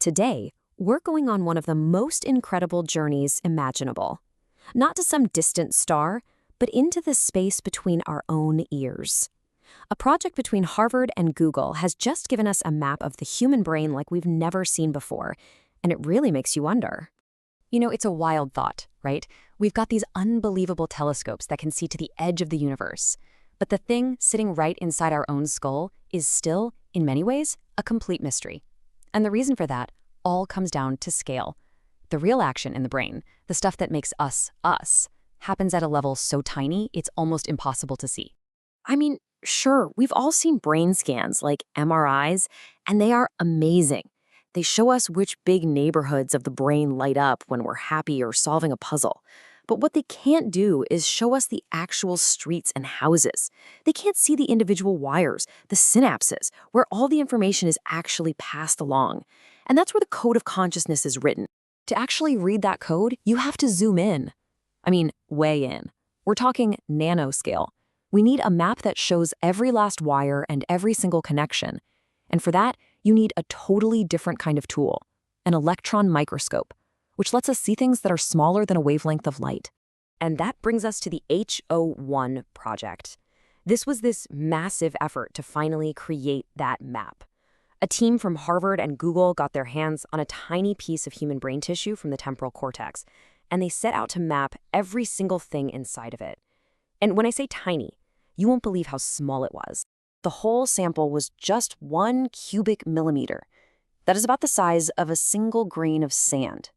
Today, we're going on one of the most incredible journeys imaginable. Not to some distant star, but into the space between our own ears. A project between Harvard and Google has just given us a map of the human brain like we've never seen before, and it really makes you wonder. It's a wild thought, right? We've got these unbelievable telescopes that can see to the edge of the universe. But the thing sitting right inside our own skull is still, in many ways, a complete mystery. And the reason for that all comes down to scale. The real action in the brain, the stuff that makes us, happens at a level so tiny it's almost impossible to see. Sure, we've all seen brain scans like MRIs, and they are amazing. They show us which big neighborhoods of the brain light up when we're happy or solving a puzzle. But what they can't do is show us the actual streets and houses. They can't see the individual wires, the synapses, where all the information is actually passed along. And that's where the code of consciousness is written. To actually read that code, you have to zoom in. Way in. We're talking nanoscale. We need a map that shows every last wire and every single connection. And for that, you need a totally different kind of tool, an electron microscope, which lets us see things that are smaller than a wavelength of light. And that brings us to the H01 project. This was this massive effort to finally create that map. A team from Harvard and Google got their hands on a tiny piece of human brain tissue from the temporal cortex, and they set out to map every single thing inside of it. And when I say tiny, you won't believe how small it was. The whole sample was just 1 cubic millimeter. That is about the size of a single grain of sand.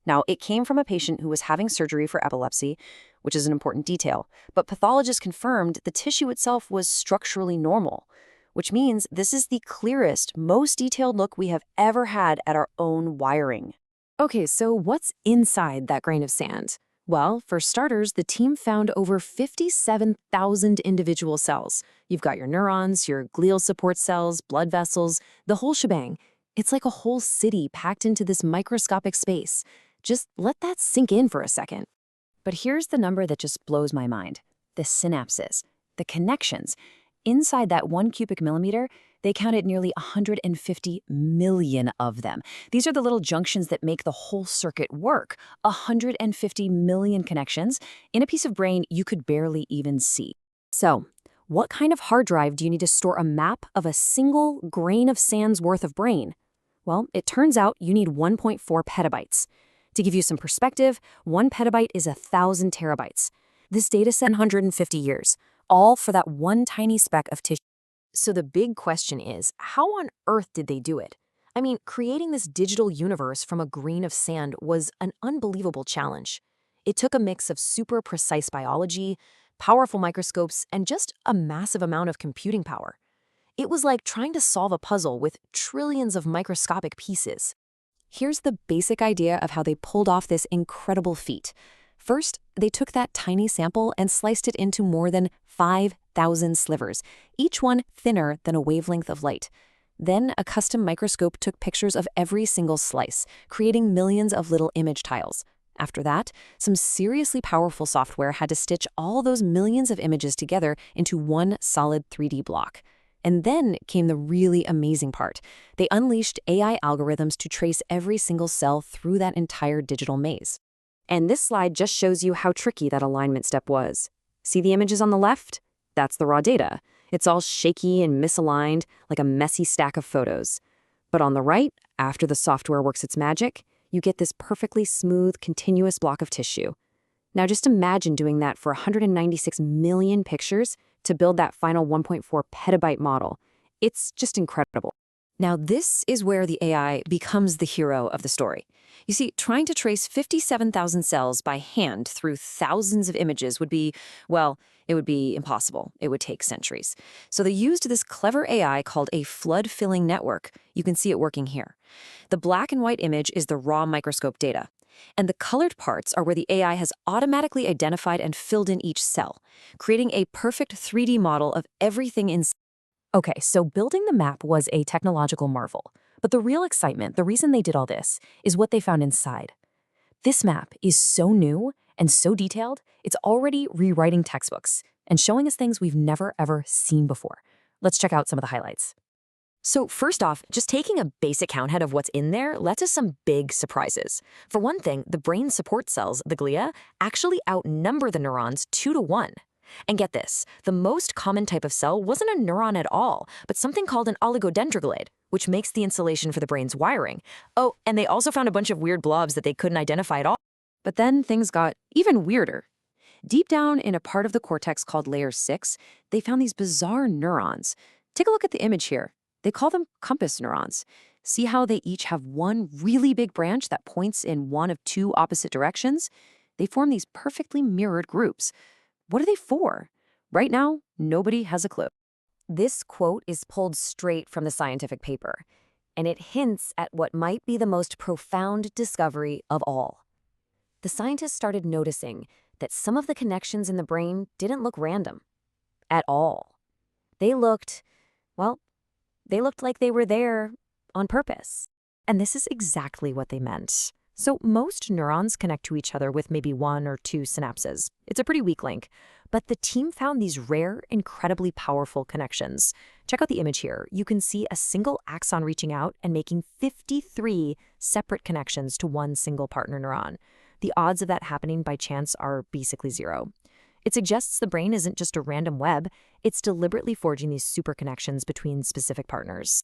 Now, it came from a patient who was having surgery for epilepsy, which is an important detail, but pathologists confirmed the tissue itself was structurally normal, which means this is the clearest, most detailed look we have ever had at our own wiring. Okay, so what's inside that grain of sand? Well, for starters, the team found over 57,000 individual cells. You've got your neurons, your glial support cells, blood vessels, the whole shebang. It's like a whole city packed into this microscopic space. Just let that sink in for a second. But here's the number that just blows my mind. The synapses, the connections. Inside that 1 cubic millimeter, they counted nearly 150 million of them. These are the little junctions that make the whole circuit work. 150 million connections in a piece of brain you could barely even see. So, what kind of hard drive do you need to store a map of a single grain of sand's worth of brain? Well, it turns out you need 1.4 petabytes. To give you some perspective, 1 petabyte is 1,000 terabytes. This data set 150 years, all for that one tiny speck of tissue. So the big question is, how on earth did they do it? Creating this digital universe from a grain of sand was an unbelievable challenge. It took a mix of super precise biology, powerful microscopes, and just a massive amount of computing power. It was like trying to solve a puzzle with trillions of microscopic pieces. Here's the basic idea of how they pulled off this incredible feat. First, they took that tiny sample and sliced it into more than 5,000 slivers, each one thinner than a wavelength of light. Then a custom microscope took pictures of every single slice, creating millions of little image tiles. After that, some seriously powerful software had to stitch all those millions of images together into one solid 3D block. And then came the really amazing part. They unleashed AI algorithms to trace every single cell through that entire digital maze. And this slide just shows you how tricky that alignment step was. See the images on the left? That's the raw data. It's all shaky and misaligned, like a messy stack of photos. But on the right, after the software works its magic, you get this perfectly smooth, continuous block of tissue. Now just imagine doing that for 196 million pictures to build that final 1.4 petabyte model. It's just incredible. Now this is where the AI becomes the hero of the story. You see, trying to trace 57,000 cells by hand through thousands of images would be, it would be impossible. It would take centuries. So they used this clever AI called a flood-filling network. You can see it working here. The black and white image is the raw microscope data. And the colored parts are where the AI has automatically identified and filled in each cell, creating a perfect 3D model of everything inside. Okay, so building the map was a technological marvel. But the real excitement, the reason they did all this, is what they found inside. This map is so new and so detailed, it's already rewriting textbooks and showing us things we've never ever seen before. Let's check out some of the highlights. So first off, just taking a basic count head of what's in there lets us some big surprises. For one thing, the brain support cells, the glia, actually outnumber the neurons 2 to 1. And get this, the most common type of cell wasn't a neuron at all, but something called an oligodendroglade, which makes the insulation for the brain's wiring. Oh, and they also found a bunch of weird blobs that they couldn't identify at all. But then things got even weirder. Deep down in a part of the cortex called layer 6, they found these bizarre neurons. Take a look at the image here. They call them compass neurons. See how they each have one really big branch that points in one of 2 opposite directions? They form these perfectly mirrored groups. What are they for? Right now, nobody has a clue. This quote is pulled straight from the scientific paper, and it hints at what might be the most profound discovery of all. The scientists started noticing that some of the connections in the brain didn't look random at all. They looked, well, they looked like they were there on purpose. And this is exactly what they meant. So most neurons connect to each other with maybe 1 or 2 synapses. It's a pretty weak link. But the team found these rare, incredibly powerful connections. Check out the image here. You can see a single axon reaching out and making 53 separate connections to one single partner neuron. The odds of that happening by chance are basically 0. It suggests the brain isn't just a random web, it's deliberately forging these super connections between specific partners.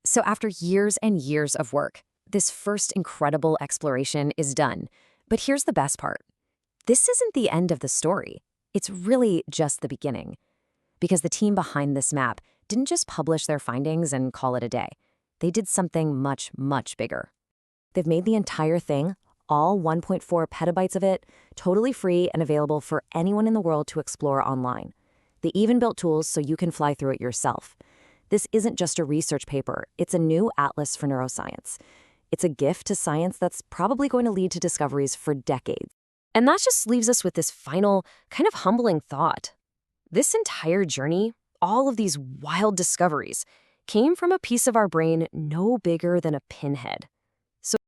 So after years and years of work, this first incredible exploration is done. But here's the best part. This isn't the end of the story. It's really just the beginning. Because the team behind this map didn't just publish their findings and call it a day. They did something much, much bigger. They've made the entire thing, all 1.4 petabytes of it, totally free and available for anyone in the world to explore online. They even built tools so you can fly through it yourself. This isn't just a research paper, it's a new atlas for neuroscience. It's a gift to science that's probably going to lead to discoveries for decades. And that just leaves us with this final, kind of humbling thought. This entire journey, all of these wild discoveries, came from a piece of our brain no bigger than a pinhead.